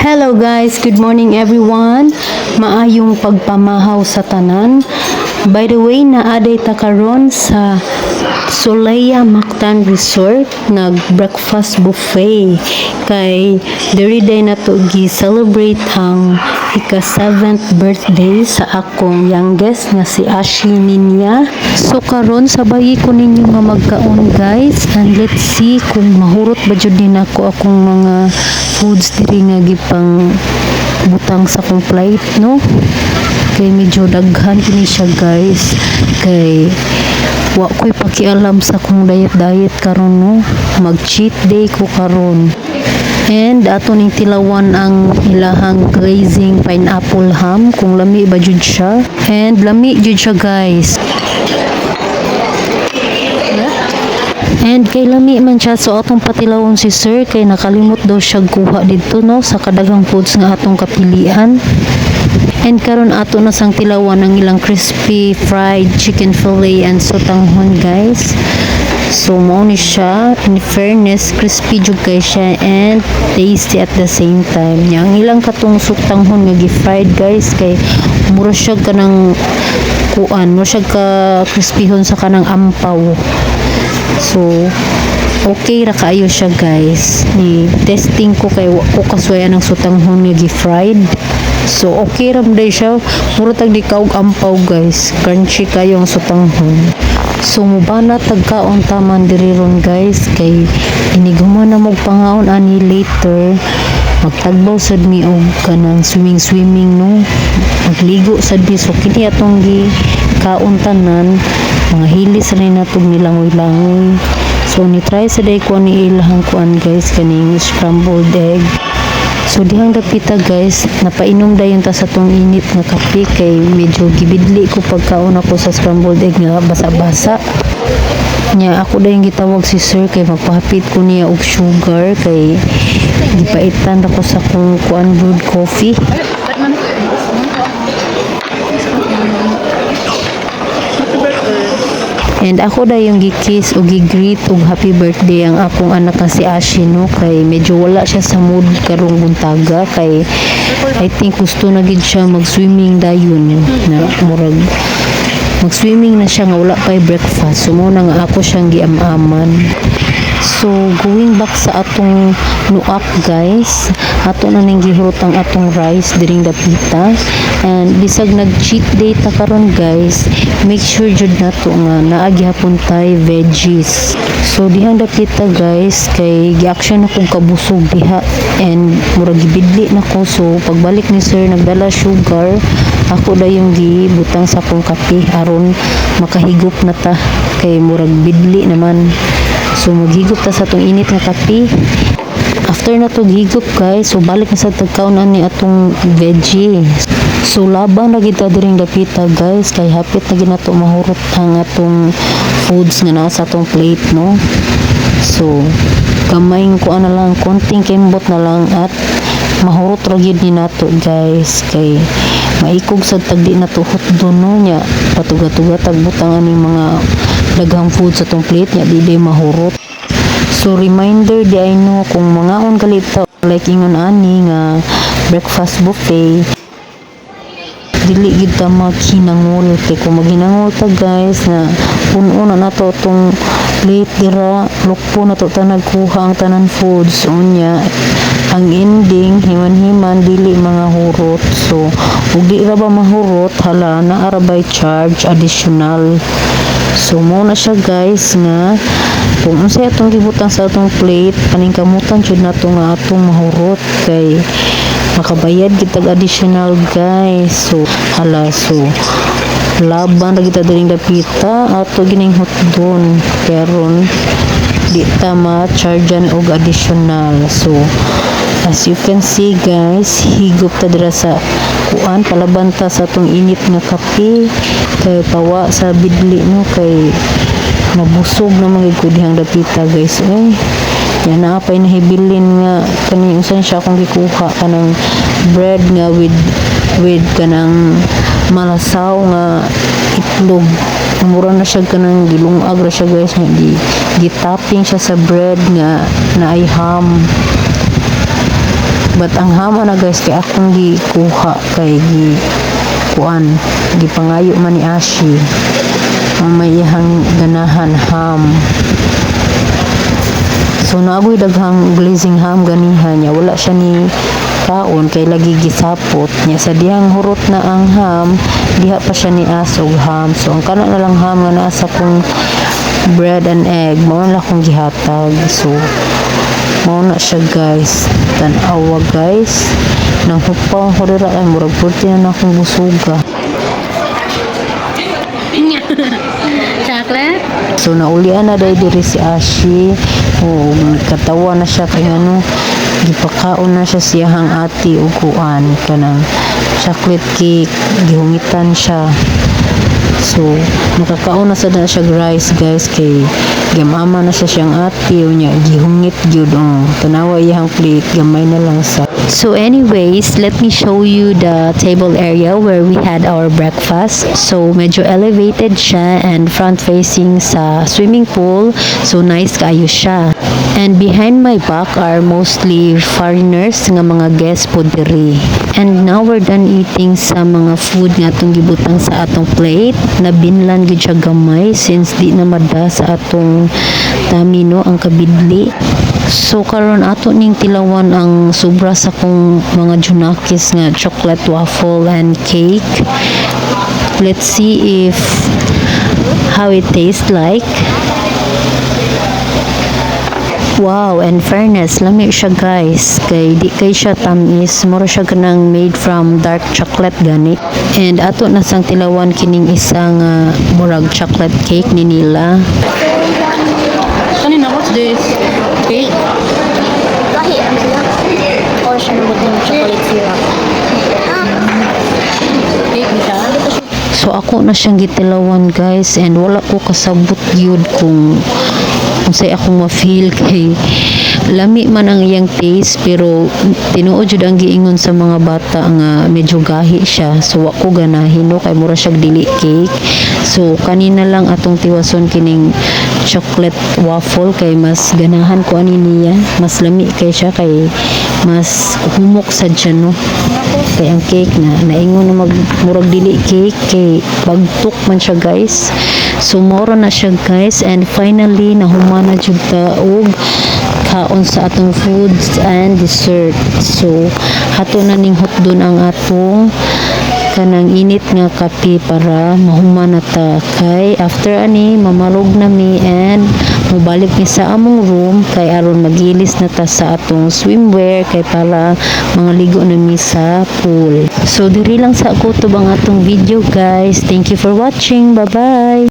Hello guys, good morning everyone. Maayong pagpamahaw sa tanan. By the way, naaday ta karon sa Solaya Mactan Resort nag-breakfast buffet kay diri day na to gi-celebrate ang ika-7th birthday sa akong youngest nga si Ashi Ninya. So karon sabayi ko ninyo nga magkaon guys, and let's see kung mahurot ba jud din ako akong mga foods diri nga gipang butang sa kong plate, no? Kay medyo daghan kini siya guys, kay wa ko'y pakialam sa kong diet karon, no? Mag cheat day ko karon. And ato ning tilawan ang ilahang glazing pineapple ham kung lami ba jud siya, and lami jud siya guys. And kay lami man siya, so atong patilawon si sir kay nakalimot daw siya kuha dito, no, sa kadagang foods nga atong kapilian. And karon ato na sang tilawan ang ilang crispy fried chicken fillet and sotanghon guys. So mo ni siya, in fairness crispy jud kay siya and tasty at the same time. Nya ang ilang katong sotanghon nga gi-fried guys kay mura siya kanang kuan, mura siya ka crispyhon sa kanang ampaw. So okay ra kaayo siya guys. Ni testing ko kay wa ko kasuya ng sotanghon nga gi-fried. So okay ra day siya, mura tag di kaog ampaw guys, crunchy kayo ang sotanghon. So mubana tagkaon taman diri ron guys, kay iniguman na mog pangaon ani later magtagbaw sad mi og kanang swimming no, magligo sad mi. So kini atong gi kaon tanan, mga hilis rin natong nilangoy-langoy. So ni try sa day ko ni ilahang kuan guys, kaning scrambled egg. So dihang dapita guys, napainom dayon ta sa tong init nga kape kay medyo gibidli ko pagkaon ako sa scrambled egg nga basa-basa. Nya ako dayon gitawag si sir kay magpahapit ko niya og sugar kay gipaitan ako sa kong kuan brewed coffee. And ako dayon gi-kiss o gi-greet og happy birthday ang akong anak nga si Ashi, no, kay medyo wala siya sa mood karong buntaga kay I think gusto na gid siya mag-swimming dayon na murag mag-swimming na siya nga wala pa'y breakfast. So mo na nga ako siyang giamaman. So going back sa atong nuak guys, ato na ning gihurot ang atong rice diring dapita. And bisag nag cheat day ta karon guys, make sure jud nato nga naa gihapon tay veggies. So dihang dapita guys kay gi-action akong kabusog diha and murag gibidli nako. So pagbalik ni sir nagdala sugar, ako dayon gibutang sa akong kape aron makahigop na ta kay murag bidli naman. So maghigop ta sa atong init nga kape. After na to higop guys, so balik na sa tagkaon ani atong veggie. So laban na kita diring dapita guys kay hapit na ginato mahurot ang atong foods nga naa sa atong plate, no. So kamayng ko na lang, konting kembot na lang at mahurot ra gyud ni nato guys kay maikog sa tagdi na tuhot doon, no, nya patuga-tuga tagbutang ani mga daghang food sa atong plate nya di mahurot. So reminder di ay no kung mga on kalita like ingon ani nga breakfast buffet, dili gid ta maghinangol kay kung maghinangol ta guys na puno na nato tong plate dira, lukpo na to ta nagkuha ang tanan foods unya ang ending himan-himan dili mga hurot. So ug di ra ba mahurot, hala na ara by charge additional. So mo na siya guys nga kung unsay atong gibutang sa atong plate, paningkamutan jud nato nga atong mahurot kay makabayad kitag additional guys. So hala, so laban ra kita diring dapita ato gining hotdon karon di ta ma-chargean og additional. So as you can see guys, higop ta dira sa kuan, palaban ta sa atong init nga kape kay pawa sa bidli, no, kay nabusog na mga dihang dapita guys. Yan na pay nahibilin nga kani usan siya akong gikuha kanang bread nga with kanang malasaw nga itlog. Mura na siya kanang gilungag ra siya guys, nga gitapping siya sa bread nga naay ham. But ang hama na guys kay akong gikuha kay gipangayo man ni Ashi. May ihang ganahan ham. So naagoy daghang glazing ham ganihan niya. Wala siya ni kaon kay lagi gisapot niya sa dihang hurot na ang ham, diha pa siya ni asog ham. So ang kana na lang ham nga naa sa kong bread and egg mao na akong gihatag. So mao na siya guys, tan-awa guys, nang hupaw ko dira ay murag purti na akong busuga. Chocolate? So naulian na diri si Ashi. Katawa na siya kay ano, gipakaon na siya siyahang ati ug kuan kanang chocolate cake, gihungitan siya. So nakakaon na sad na siya rice guys kay gamama na siya siyang ati unya gihungit gyud. Tanawa iyang plate gamay na lang sa. So anyways, let me show you the table area where we had our breakfast. So medyo elevated siya and front facing sa swimming pool. So nice kaayo siya. And behind my back are mostly foreigners nga mga guests po diri. And now we're done eating sa mga food nga atong gibutang sa atong plate. Nabinlan gyud siya gamay since di na mada sa atong tamino ang kabidli. So karon ato ning tilawan ang sobra sa kong mga junakis nga chocolate waffle and cake. Let's see if how it tastes like. Wow, and fairness, lami siya guys. Kay di kay siya tamis, mura siya ganang made from dark chocolate gani. And ato na sang tilawan kining isang murag chocolate cake ni nila. Kanina, what's this? Cake? Lahi ang sila. Or siya naman yung chocolate syrup. Cake ni siya? So ako na siyang gitilawan guys, and wala ko kasabot gyud kung say akong ma-feel kay lami man ang iyang taste, pero tinuod jud ang giingon sa mga bata nga medyo gahi siya. So wa ko ganahin no kay mura siya dili cake. So kanina lang atong tiwason kining chocolate waffle kay mas ganahan ko ani niya, mas lami kay siya kay mas humok sad siya no. Kay ang cake na naingon na murag dili cake kay bagtok man siya guys. So moro na siya guys, and finally nahuman na jud ta og kaon sa atong foods and dessert. So hato na ning hotdon ang atong kanang init nga kape para mahuman na ta. Kay after ani mamalog na mi and mubalik mi sa among room kay aron magilis na ta sa atong swimwear kay para mga ligo na mi sa pool. So diri lang sa ako tubang atong video guys. Thank you for watching. Bye bye.